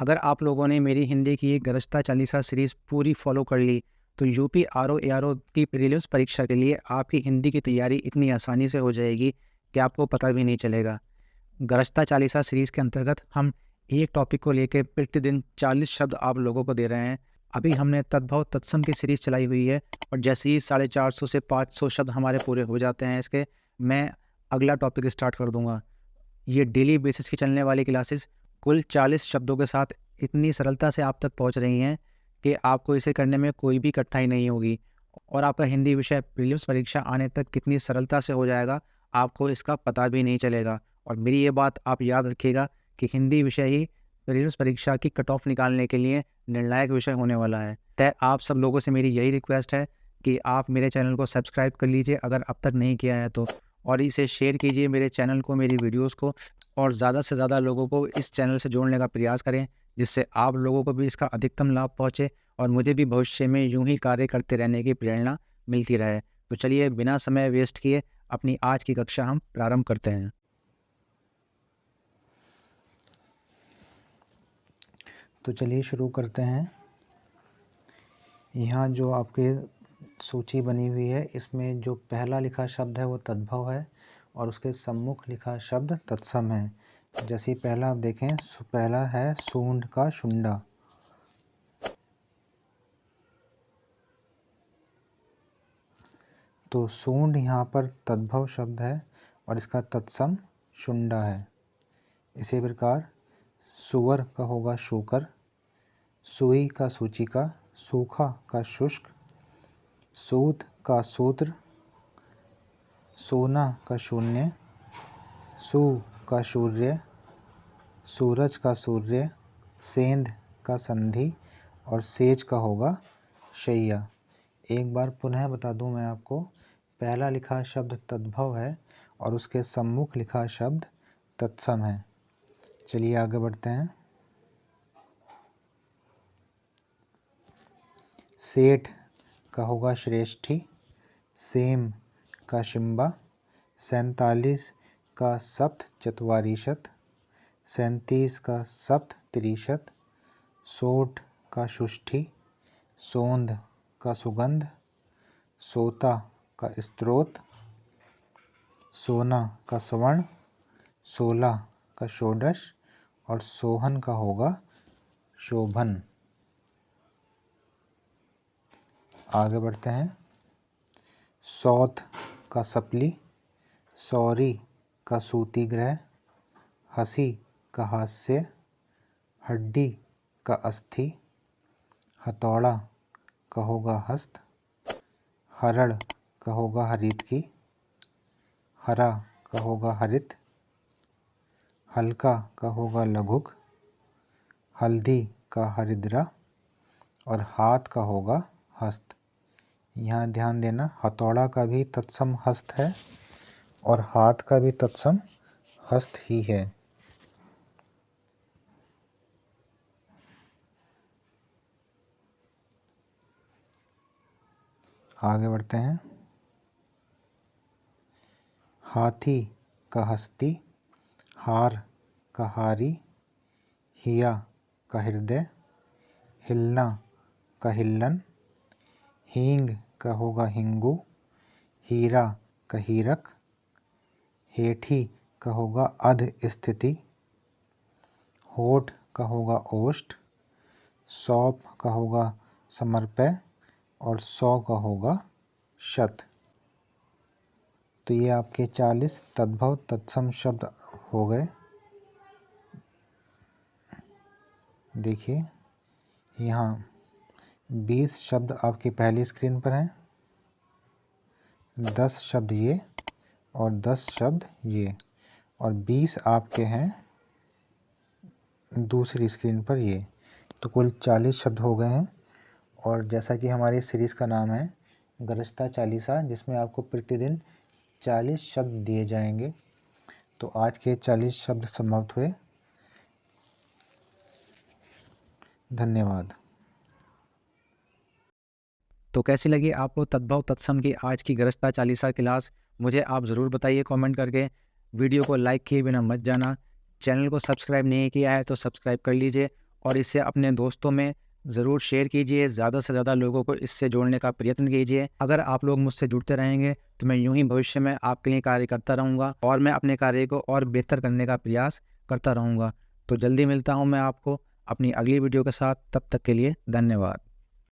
अगर आप लोगों ने मेरी हिंदी की ये गरजता चालीसा सीरीज़ पूरी फॉलो कर ली, तो यूपी आरओ एआरओ की प्रीलिम्स परीक्षा के लिए आपकी हिंदी की तैयारी इतनी आसानी से हो जाएगी कि आपको पता भी नहीं चलेगा। गरजता चालीसा सीरीज़ के अंतर्गत हम एक टॉपिक को लेकर प्रतिदिन 40 शब्द आप लोगों को दे रहे हैं। अभी हमने तद्भव तत्सम की सीरीज़ चलाई हुई है और जैसे ही 450 से 500 शब्द हमारे पूरे हो जाते हैं इसके, मैं अगला टॉपिक स्टार्ट कर दूंगा। ये डेली बेसिस की चलने वाली क्लासेस कुल 40 शब्दों के साथ इतनी सरलता से आप तक पहुंच रही हैं कि आपको इसे करने में कोई भी कठिनाई नहीं होगी और आपका हिंदी विषय प्रीलिम्स परीक्षा आने तक कितनी सरलता से हो जाएगा, आपको इसका पता भी नहीं चलेगा। और मेरी ये बात आप याद रखिएगा कि हिंदी विषय ही प्रीलिम्स परीक्षा की कट ऑफ निकालने के लिए निर्णायक विषय होने वाला है। तय आप सब लोगों से मेरी यही रिक्वेस्ट है कि आप मेरे चैनल को सब्सक्राइब कर लीजिए अगर अब तक नहीं किया है तो, और इसे शेयर कीजिए मेरे चैनल को, मेरी वीडियोस को, और ज़्यादा से ज़्यादा लोगों को इस चैनल से जोड़ने का प्रयास करें, जिससे आप लोगों को भी इसका अधिकतम लाभ पहुँचे और मुझे भी भविष्य में यूं ही कार्य करते रहने की प्रेरणा मिलती रहे। तो चलिए बिना समय वेस्ट किए अपनी आज की कक्षा हम प्रारंभ करते हैं। तो चलिए शुरू करते हैं। यहाँ जो आपके सूची बनी हुई है इसमें जो पहला लिखा शब्द है वो तद्भव है और उसके सम्मुख लिखा शब्द तत्सम है। जैसे ही पहला आप देखें, पहला है सूंड का शुंडा। तो सूंड यहाँ पर तद्भव शब्द है और इसका तत्सम शुंडा है। इसी प्रकार सुअर का होगा शूकर, सुई का सूचिका, सूखा का शुष्क, सूत का सूत्र, सोना का शून्य, सू का सूर्य, सूरज का सूर्य, सेंध का संधि और सेज का होगा शैया। एक बार पुनः बता दूं मैं आपको, पहला लिखा शब्द तद्भव है और उसके सम्मुख लिखा शब्द तत्सम है। चलिए आगे बढ़ते हैं। सेठ का होगा श्रेष्ठी, सेम का शिम्बा, 47 का सप्त चत्वारिशत, 37 का सप्त त्रिशत, सोठ का सुष्ठी, सोंध का सुगंध, सोता का स्त्रोत, सोना का स्वर्ण, 16 का षोडश और सोहन का होगा शोभन। आगे बढ़ते हैं। सौत का सपली, सौरी का सूती ग्रह, हंसी का हास्य, हड्डी का अस्थि, हथौड़ा का होगा हस्त, हरण का होगा हरितकी, हरा का होगा हरित, हल्का का होगा लघुक, हल्दी का हरिद्रा और हाथ का होगा हस्त। यहाँ ध्यान देना, हथौड़ा का भी तत्सम हस्त है और हाथ का भी तत्सम हस्त ही है। आगे बढ़ते हैं। हाथी का हस्ती, हार का हारी, हिया का हृदय, हिलना का हिल्लन, हींग का होगा हिंगू, हीरा का हीरक, हेठी का होगा अध स्थिति, होठ का होगा ओष्ठ, सौंप का होगा समर्पय और 100 का होगा शत। तो ये आपके 40 तद्भव तत्सम शब्द हो गए। देखिए यहाँ 20 शब्द आपकी पहली स्क्रीन पर हैं, 10 शब्द ये और 10 शब्द ये, और 20 आपके हैं दूसरी स्क्रीन पर ये। तो कुल 40 शब्द हो गए हैं। और जैसा कि हमारी सीरीज़ का नाम है गरजता चालीसा, जिसमें आपको प्रतिदिन 40 शब्द दिए जाएंगे, तो आज के 40 शब्द समाप्त हुए। धन्यवाद। तो कैसी लगी आपको तद्भव तत्सम की आज की गरजता चालीसा क्लास, मुझे आप ज़रूर बताइए कमेंट करके। वीडियो को लाइक किए बिना मत जाना। चैनल को सब्सक्राइब नहीं किया है तो सब्सक्राइब कर लीजिए और इसे अपने दोस्तों में ज़रूर शेयर कीजिए। ज़्यादा से ज़्यादा लोगों को इससे जोड़ने का प्रयत्न कीजिए। अगर आप लोग मुझसे जुड़ते रहेंगे तो मैं यूं ही भविष्य में आपके लिए कार्य करता रहूँगा और मैं अपने कार्य को और बेहतर करने का प्रयास करता रहूँगा। तो जल्दी मिलता हूँ मैं आपको अपनी अगली वीडियो के साथ। तब तक के लिए धन्यवाद।